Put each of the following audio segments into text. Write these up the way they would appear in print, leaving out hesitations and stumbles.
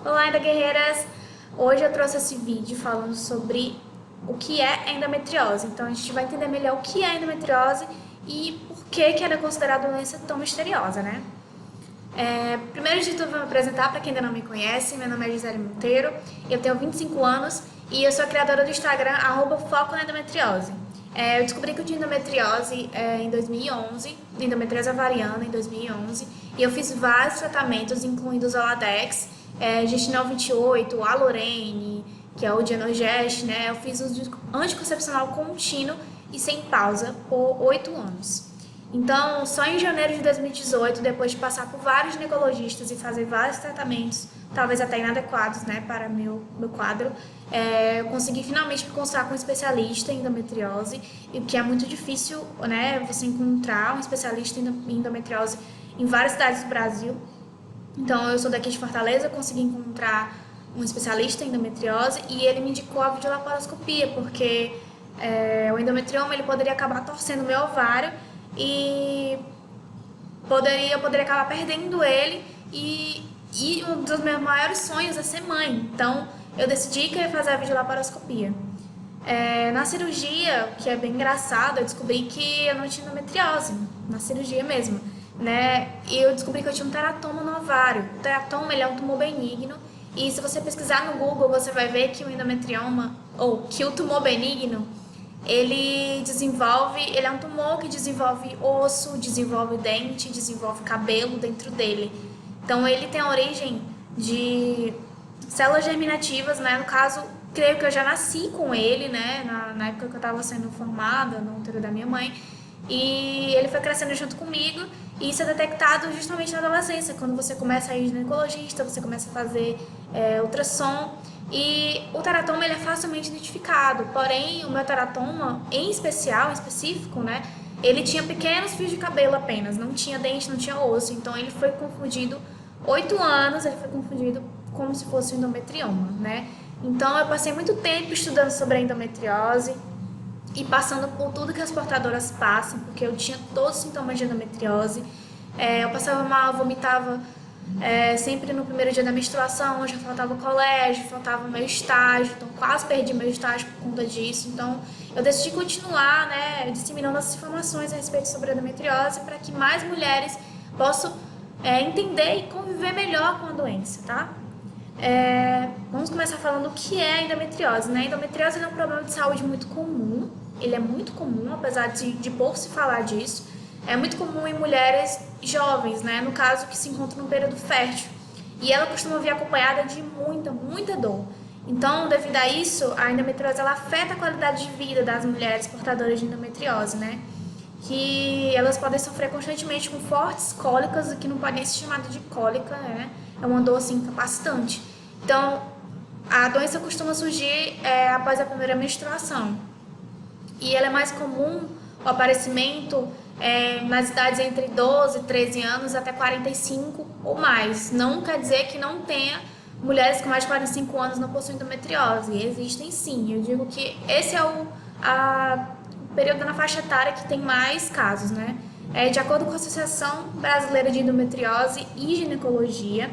Olá, ainda guerreiras! Hoje eu trouxe esse vídeo falando sobre o que é endometriose. Então a gente vai entender melhor o que é endometriose e por que ela é considerada uma doença tão misteriosa, né? Primeiro de tudo, vou me apresentar para quem ainda não me conhece. Meu nome é Gisele Monteiro, eu tenho 25 anos e eu sou a criadora do Instagram @foco na endometriose. Eu descobri que eu tinha endometriose em 2011, endometriose ovariana em 2011, e eu fiz vários tratamentos, incluindo o Zoladex, Gestinal 28, a Lorene, que é o Dienogest, né? Eu fiz uso de anticoncepcional contínuo e sem pausa por 8 anos. Então, só em janeiro de 2018, depois de passar por vários ginecologistas e fazer vários tratamentos, talvez até inadequados, né, para meu quadro, eu consegui finalmente me consultar com um especialista em endometriose, e o que é muito difícil, né, você encontrar um especialista em endometriose em várias cidades do Brasil. Então, eu sou daqui de Fortaleza, consegui encontrar um especialista em endometriose e ele me indicou a videolaparoscopia, porque o endometrioma ele poderia acabar torcendo o meu ovário e eu poderia acabar perdendo ele, e um dos meus maiores sonhos é ser mãe. Então, eu decidi que eu ia fazer a videolaparoscopia. Na cirurgia, que é bem engraçado, eu descobri que eu não tinha endometriose, na cirurgia mesmo, né? E eu descobri que eu tinha um teratoma no ovário. O teratoma, ele é um tumor benigno, e se você pesquisar no Google, você vai ver que o endometrioma, ou que o tumor benigno, ele é um tumor que desenvolve osso, desenvolve dente, desenvolve cabelo dentro dele. Então ele tem a origem de células germinativas, né? No caso, creio que eu já nasci com ele, né? Na época que eu estava sendo formada, no útero da minha mãe. E ele foi crescendo junto comigo, e isso é detectado justamente na adolescência, quando você começa a ir ginecologista, você começa a fazer ultrassom. E o teratoma ele é facilmente identificado, porém o meu teratoma, em específico, né, ele tinha pequenos fios de cabelo apenas, não tinha dente, não tinha osso, então ele foi confundido, 8 anos, ele foi confundido como se fosse endometrioma, né? Então eu passei muito tempo estudando sobre a endometriose e passando por tudo que as portadoras passam, porque eu tinha todos os sintomas de endometriose. Eu passava mal, vomitava sempre no primeiro dia da menstruação, já faltava colégio, faltava meu estágio, então quase perdi meu estágio por conta disso. Então eu decidi continuar, né, disseminando as informações a respeito sobre a endometriose para que mais mulheres possam entender e conviver melhor com a doença, tá? Vamos começar falando o que é a endometriose, né? A endometriose é um problema de saúde muito comum, ele é muito comum, apesar de pouco se falar disso. É muito comum em mulheres jovens, né? No caso, que se encontram no período fértil. E ela costuma vir acompanhada de muita dor. Então, devido a isso, a endometriose ela afeta a qualidade de vida das mulheres portadoras de endometriose, né? Que elas podem sofrer constantemente com fortes cólicas, o que não pode nem ser chamado de cólica, né? É uma dor assim incapacitante. Então, a doença costuma surgir após a primeira menstruação. E ela é mais comum, o aparecimento nas idades entre 12 e 13 anos até 45 ou mais. Não quer dizer que não tenha mulheres com mais de 45 anos não possuem endometriose. Existem sim. Eu digo que esse é o período na faixa etária que tem mais casos, né? De acordo com a Associação Brasileira de Endometriose e Ginecologia,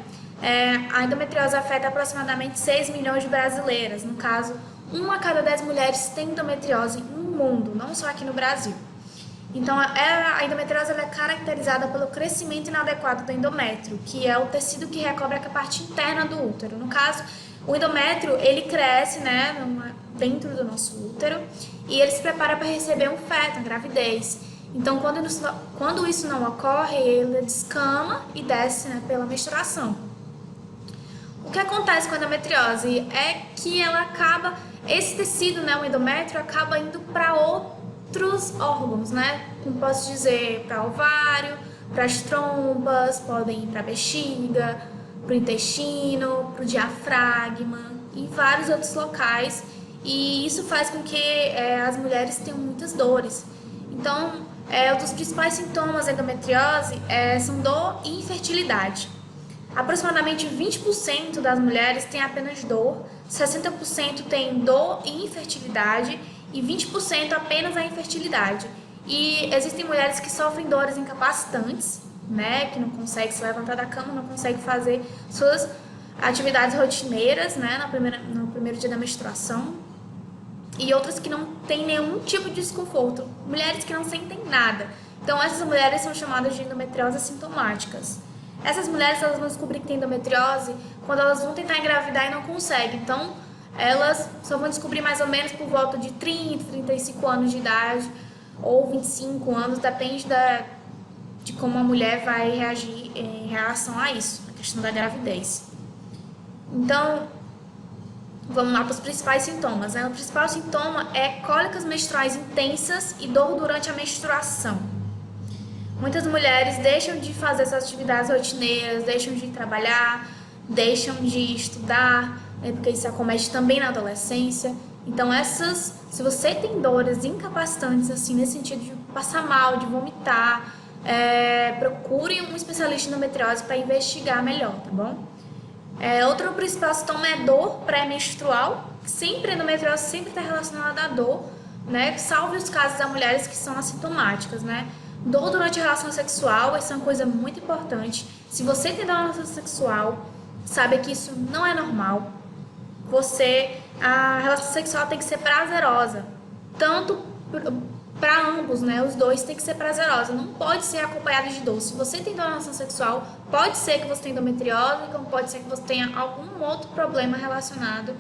a endometriose afeta aproximadamente 6 milhões de brasileiras. No caso, 1 a cada 10 mulheres tem endometriose no mundo, não só aqui no Brasil. Então, a endometriose ela é caracterizada pelo crescimento inadequado do endométrio, que é o tecido que recobre a parte interna do útero. No caso, o endométrio, ele cresce, né, dentro do nosso útero, e ele se prepara para receber um feto, a gravidez. Então, quando isso não ocorre, ele descama e desce, né, pela menstruação. O que acontece com a endometriose é que esse tecido, né, o endométrio, acaba indo para outros órgãos, né? Como posso dizer, para o ovário, para as trompas, podem ir para a bexiga, para o intestino, para o diafragma e vários outros locais. E isso faz com que as mulheres tenham muitas dores. Então, um dos principais sintomas da endometriose são dor e infertilidade. Aproximadamente 20% das mulheres têm apenas dor, 60% têm dor e infertilidade e 20% apenas a infertilidade. E existem mulheres que sofrem dores incapacitantes, né, que não conseguem se levantar da cama, não conseguem fazer suas atividades rotineiras, né, no primeiro dia da menstruação, e outras que não têm nenhum tipo de desconforto, mulheres que não sentem nada. Então essas mulheres são chamadas de endometriose assintomáticas. Essas mulheres, elas vão descobrir que tem endometriose quando elas vão tentar engravidar e não conseguem. Então elas só vão descobrir mais ou menos por volta de 30, 35 anos de idade ou 25 anos, depende de como a mulher vai reagir em relação a isso, a questão da gravidez. Então, vamos lá para os principais sintomas, né? O principal sintoma é cólicas menstruais intensas e dor durante a menstruação. Muitas mulheres deixam de fazer essas atividades rotineiras, deixam de trabalhar, deixam de estudar, né? Porque isso acomete também na adolescência. Então, se você tem dores incapacitantes, assim, nesse sentido de passar mal, de vomitar, procure um especialista em endometriose para investigar melhor, tá bom? Outro principal sintoma é dor pré-menstrual. Sempre a endometriose sempre está relacionada à dor, né? Salve os casos das mulheres que são assintomáticas, né? Dor durante a relação sexual, essa é uma coisa muito importante. Se você tem dor na relação sexual, saiba que isso não é normal. A relação sexual tem que ser prazerosa, tanto para ambos, né? Os dois tem que ser prazerosa, não pode ser acompanhada de dor. Se você tem dor na relação sexual, pode ser que você tenha endometriose, como pode ser que você tenha algum outro problema relacionado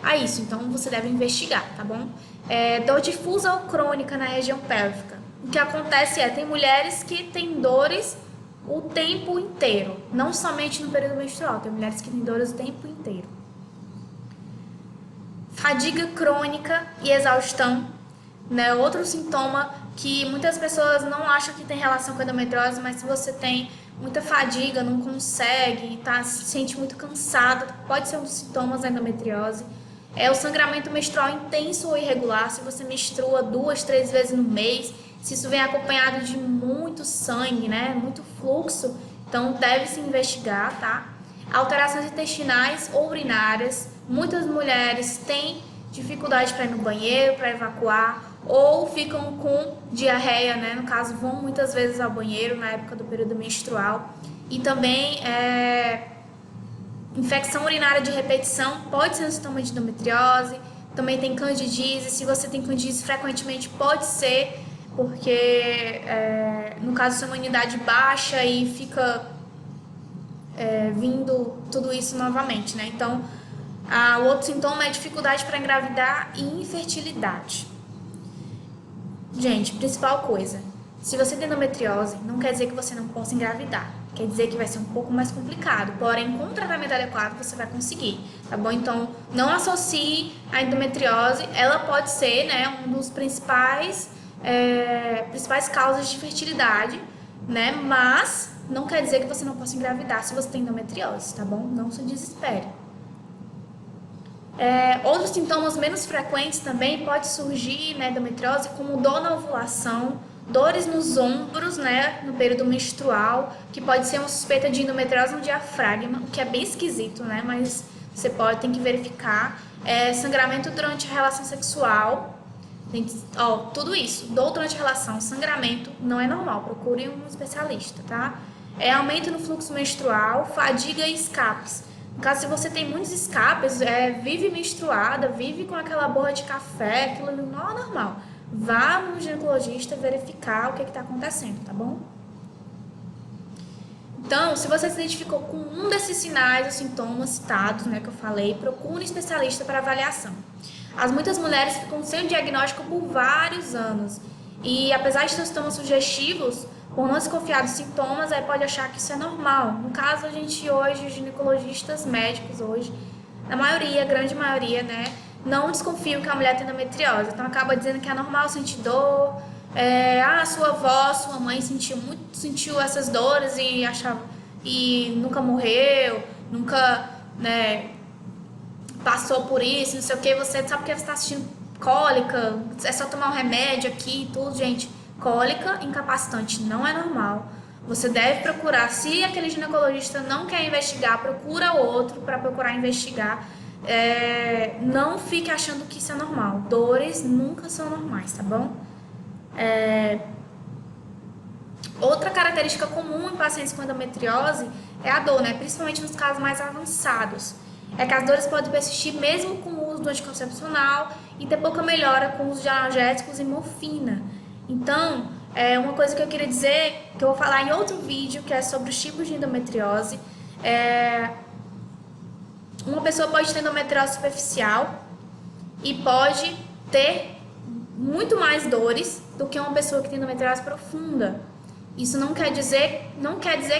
a isso. Então você deve investigar, tá bom? Dor difusa ou crônica na região pélvica. O que acontece tem mulheres que têm dores o tempo inteiro, não somente no período menstrual, tem mulheres que têm dores o tempo inteiro. Fadiga crônica e exaustão, né? Outro sintoma que muitas pessoas não acham que tem relação com a endometriose, mas se você tem muita fadiga, não consegue, se sente muito cansada, pode ser um dos sintomas da endometriose. O sangramento menstrual intenso ou irregular, se você menstrua 2, 3 vezes no mês, se isso vem acompanhado de muito sangue, né? Muito fluxo, então deve-se investigar, tá? Alterações intestinais ou urinárias, muitas mulheres têm dificuldade para ir no banheiro, para evacuar, ou ficam com diarreia, né? No caso, vão muitas vezes ao banheiro na época do período menstrual. E também infecção urinária de repetição pode ser um sintoma de endometriose. Também tem candidíase. Se você tem candidíase frequentemente, pode ser, porque no caso sua imunidade baixa e fica vindo tudo isso novamente, né? Então, o outro sintoma é dificuldade para engravidar e infertilidade. Gente, principal coisa, se você tem endometriose, não quer dizer que você não possa engravidar. Quer dizer que vai ser um pouco mais complicado, porém, com o tratamento adequado, você vai conseguir, tá bom? Então, não associe a endometriose, ela pode ser, né, um dos principais causas de fertilidade, né? Mas não quer dizer que você não possa engravidar se você tem endometriose, tá bom? Não se desespere. Outros sintomas menos frequentes também pode surgir, né, endometriose, como dor na ovulação, dores nos ombros, né, no período menstrual, que pode ser uma suspeita de endometriose no diafragma, o que é bem esquisito, né, mas você tem que verificar. Sangramento durante a relação sexual, tudo isso, dor durante a relação, sangramento, não é normal, procure um especialista, tá? Aumento no fluxo menstrual, fadiga e escapes. No caso, se você tem muitos escapes, vive menstruada, vive com aquela borra de café, aquilo não é normal. Vá no ginecologista verificar o que está acontecendo, tá bom? Então, se você se identificou com um desses sinais ou sintomas citados, né, que eu falei, procure um especialista para avaliação. Muitas mulheres ficam sem o diagnóstico por vários anos. E apesar de ter sintomas sugestivos, por não desconfiar dos sintomas, pode achar que isso é normal. No caso, a gente hoje, os ginecologistas médicos hoje, na maioria, grande maioria, né, não desconfiam que a mulher tem endometriose. Então acaba dizendo que é normal sentir dor. Sua avó, sua mãe sentiu essas dores e achava e nunca morreu, nunca, né, passou por isso, não sei o que. Você sabe que você está assistindo cólica, é só tomar um remédio aqui e tudo, gente. Cólica incapacitante não é normal. Você deve procurar, se aquele ginecologista não quer investigar, procura outro para procurar investigar. Não fique achando que isso é normal. Dores nunca são normais, tá bom? Outra característica comum em pacientes com endometriose é a dor, né? Principalmente nos casos mais avançados. É que as dores podem persistir mesmo com o uso do anticoncepcional e ter pouca melhora com o uso de analgésicos e morfina. Então, uma coisa que eu queria dizer, que eu vou falar em outro vídeo, que é sobre os tipos de endometriose. Uma pessoa pode ter endometriose superficial e pode ter muito mais dores do que uma pessoa que tem endometriose profunda. Isso não quer dizer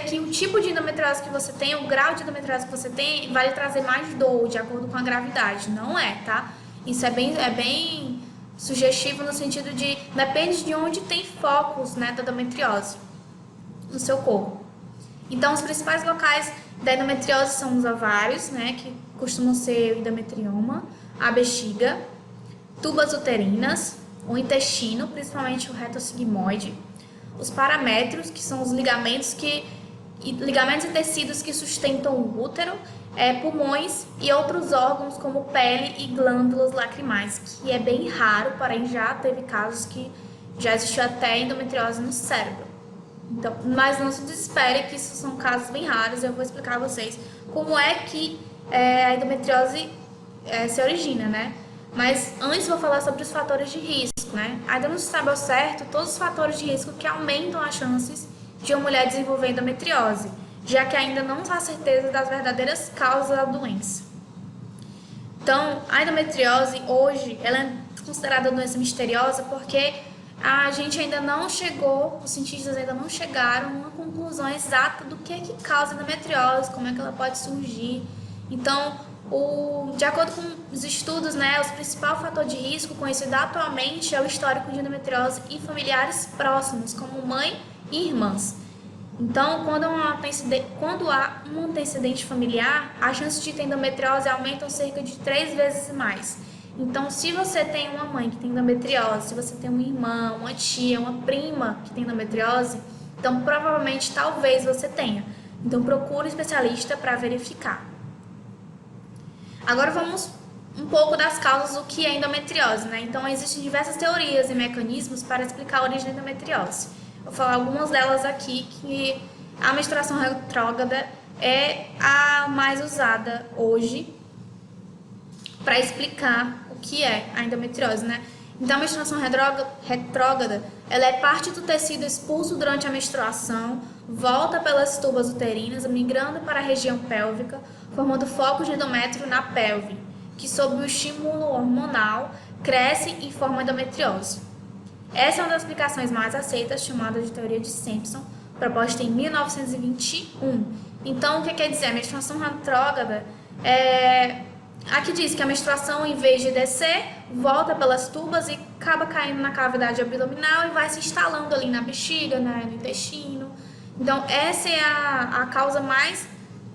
que o tipo de endometriose que você tem, o grau de endometriose que você tem, vai lhe trazer mais dor de acordo com a gravidade. Não é, tá? Isso é bem sugestivo no sentido de depende de onde tem focos, né, da endometriose no seu corpo. Então, os principais locais da endometriose são os ovários, né, que costumam ser o endometrioma, a bexiga, tubas uterinas, o intestino, principalmente o retossigmoide, os paramétros, que são os ligamentos e tecidos que sustentam o útero, pulmões e outros órgãos como pele e glândulas lacrimais, que é bem raro, porém já teve casos que já existiu até endometriose no cérebro. Então, mas não se desespere que isso são casos bem raros. Eu vou explicar a vocês como é que a endometriose se origina, né? Mas antes vou falar sobre os fatores de risco, né? Ainda não se sabe ao certo todos os fatores de risco que aumentam as chances de uma mulher desenvolver endometriose, já que ainda não há certeza das verdadeiras causas da doença. Então, a endometriose hoje, ela é considerada doença misteriosa porque a gente ainda não chegou, os cientistas ainda não chegaram a uma conclusão exata do que é que causa endometriose, como é que ela pode surgir. Então, de acordo com os estudos, né, o principal fator de risco conhecido atualmente é o histórico de endometriose em familiares próximos, como mãe e irmãs. Então, quando há um antecedente familiar, as chances de ter endometriose aumentam cerca de 3 vezes mais. Então, se você tem uma mãe que tem endometriose, se você tem uma irmã, uma tia, uma prima que tem endometriose, então provavelmente, talvez você tenha. Então, procure um especialista para verificar. Agora vamos um pouco das causas do que é endometriose, né? Então, existem diversas teorias e mecanismos para explicar a origem da endometriose. Vou falar algumas delas aqui, que a menstruação retrógrada é a mais usada hoje para explicar o que é a endometriose, né? Então, a menstruação retrógrada, ela é parte do tecido expulso durante a menstruação, volta pelas tubas uterinas, migrando para a região pélvica, formando focos de endométrio na pelve, que sob o estímulo hormonal cresce e forma endometriose. Essa é uma das explicações mais aceitas, chamada de teoria de Sampson, proposta em 1921. Então, o que quer dizer? A menstruação retrógrada aqui diz que a menstruação, em vez de descer, volta pelas tubas e acaba caindo na cavidade abdominal e vai se instalando ali na bexiga, né, no intestino. Então, essa é a causa mais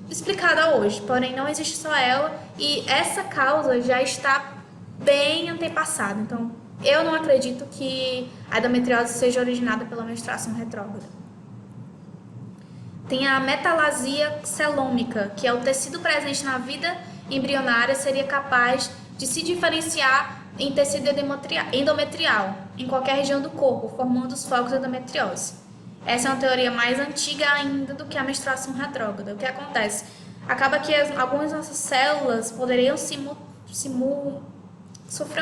explicada hoje, porém não existe só ela e essa causa já está bem antepassada. Então, eu não acredito que a endometriose seja originada pela menstruação retrógrada. Tem a metalasia celômica, que é o tecido presente na vida embrionária seria capaz de se diferenciar em tecido endometrial em qualquer região do corpo, formando os focos de endometriose. Essa é uma teoria mais antiga ainda do que a menstruação retrógrada. O que acontece? Acaba que algumas nossas células poderiam sofrer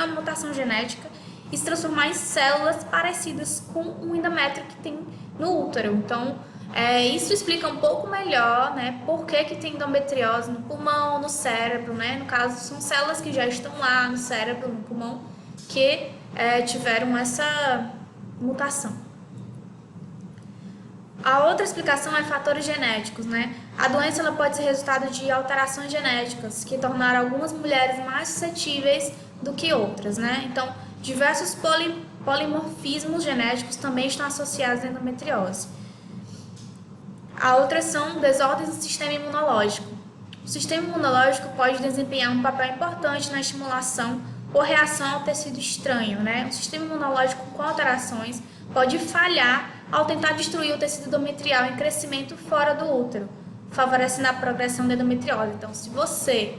uma mutação genética e se transformar em células parecidas com o endométrio que tem no útero. Então, isso explica um pouco melhor, né, por que tem endometriose no pulmão, no cérebro, né? No caso, são células que já estão lá no cérebro, no pulmão, que tiveram essa mutação. A outra explicação é fatores genéticos, né? A doença ela pode ser resultado de alterações genéticas que tornaram algumas mulheres mais suscetíveis do que outras, né? Então, diversos polimorfismos genéticos também estão associados à endometriose. A outra são desordens do sistema imunológico. O sistema imunológico pode desempenhar um papel importante na estimulação ou reação ao tecido estranho, né? O sistema imunológico com alterações pode falhar ao tentar destruir o tecido endometrial em crescimento fora do útero, favorecendo a progressão da endometriose. Então, se você,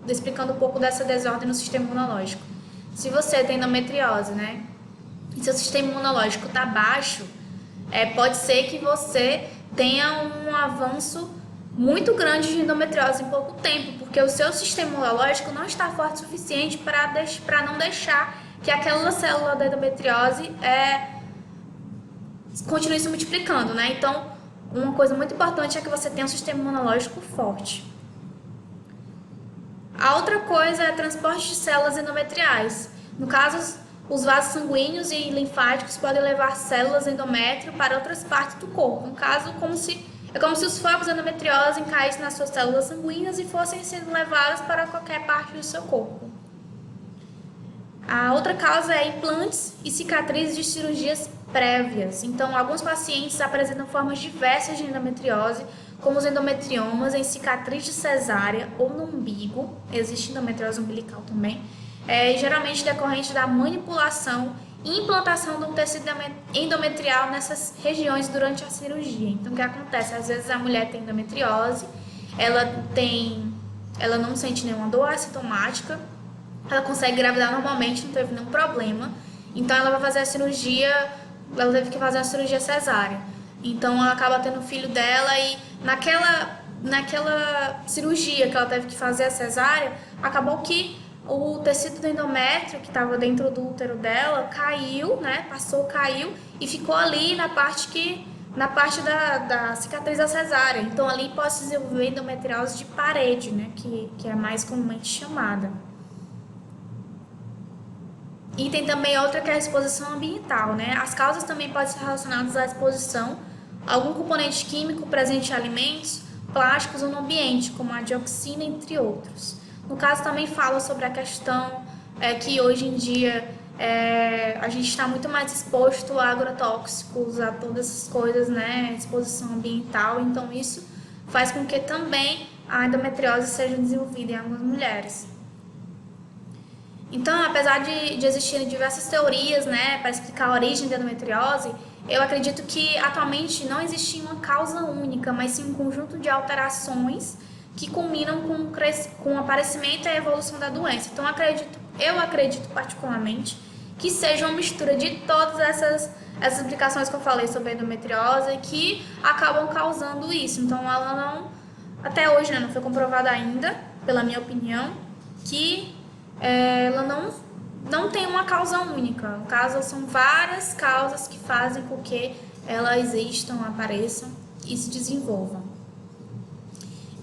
explicando um pouco dessa desordem no sistema imunológico, se você tem endometriose, né, e seu sistema imunológico está baixo, pode ser que você tenha um avanço muito grande de endometriose em pouco tempo, porque o seu sistema imunológico não está forte o suficiente para não deixar que aquela célula da endometriose continue se multiplicando, né? Então, uma coisa muito importante é que você tenha um sistema imunológico forte. A outra coisa é transporte de células endometriais. No caso, os vasos sanguíneos e linfáticos podem levar células endométrio para outras partes do corpo. No caso, é como se os focos de endometriose caíssem nas suas células sanguíneas e fossem sendo levadas para qualquer parte do seu corpo. A outra causa é implantes e cicatrizes de cirurgias prévias. Então, alguns pacientes apresentam formas diversas de endometriose, como os endometriomas em cicatriz de cesárea ou no umbigo. Existe endometriose umbilical também. Geralmente decorrente da manipulação e implantação do tecido endometrial nessas regiões durante a cirurgia. Então, o que acontece? Às vezes a mulher tem endometriose, ela não sente nenhuma dor assintomática, ela consegue engravidar normalmente, não teve nenhum problema. Então, ela vai fazer a cirurgia, ela teve que fazer a cirurgia cesárea. Então, ela acaba tendo o filho dela e naquela cirurgia que ela teve que fazer a cesárea, acabou que o tecido do endométrio que estava dentro do útero dela caiu, né? Caiu e ficou ali na parte da cicatriz da cesárea. Então, ali pode se desenvolver endometriose de parede, né? Que é mais comumente chamada. E tem também outra que é a exposição ambiental, né? As causas também podem ser relacionadas à exposição a algum componente químico presente em alimentos, plásticos ou no ambiente, como a dioxina, entre outros. No caso, também fala sobre a questão que hoje em dia a gente está muito mais exposto a agrotóxicos, a todas essas coisas, né? Exposição ambiental. Então, isso faz com que também a endometriose seja desenvolvida em algumas mulheres. Então, apesar de existirem diversas teorias, né, para explicar a origem da endometriose, eu acredito que atualmente não existe uma causa única, mas sim um conjunto de alterações que culminam com o aparecimento e a evolução da doença. Então, eu acredito particularmente que seja uma mistura de todas essas implicações que eu falei sobre a endometriose que acabam causando isso. Então, ela não, até hoje, né, não foi comprovada ainda, pela minha opinião, que ela não tem uma causa única. No caso, são várias causas que fazem com que elas existam, apareçam e se desenvolvam.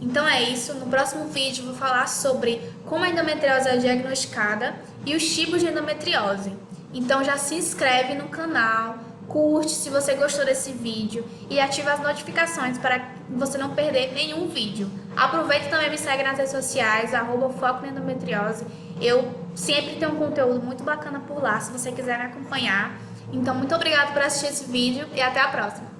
Então é isso. No próximo vídeo eu vou falar sobre como a endometriose é diagnosticada e os tipos de endometriose. Então já se inscreve no canal, curte se você gostou desse vídeo e ativa as notificações para você não perder nenhum vídeo. Aproveita e também me segue nas redes sociais, @foco na endometriose. Eu sempre tenho um conteúdo muito bacana por lá, se você quiser me acompanhar. Então, muito obrigada por assistir esse vídeo e até a próxima.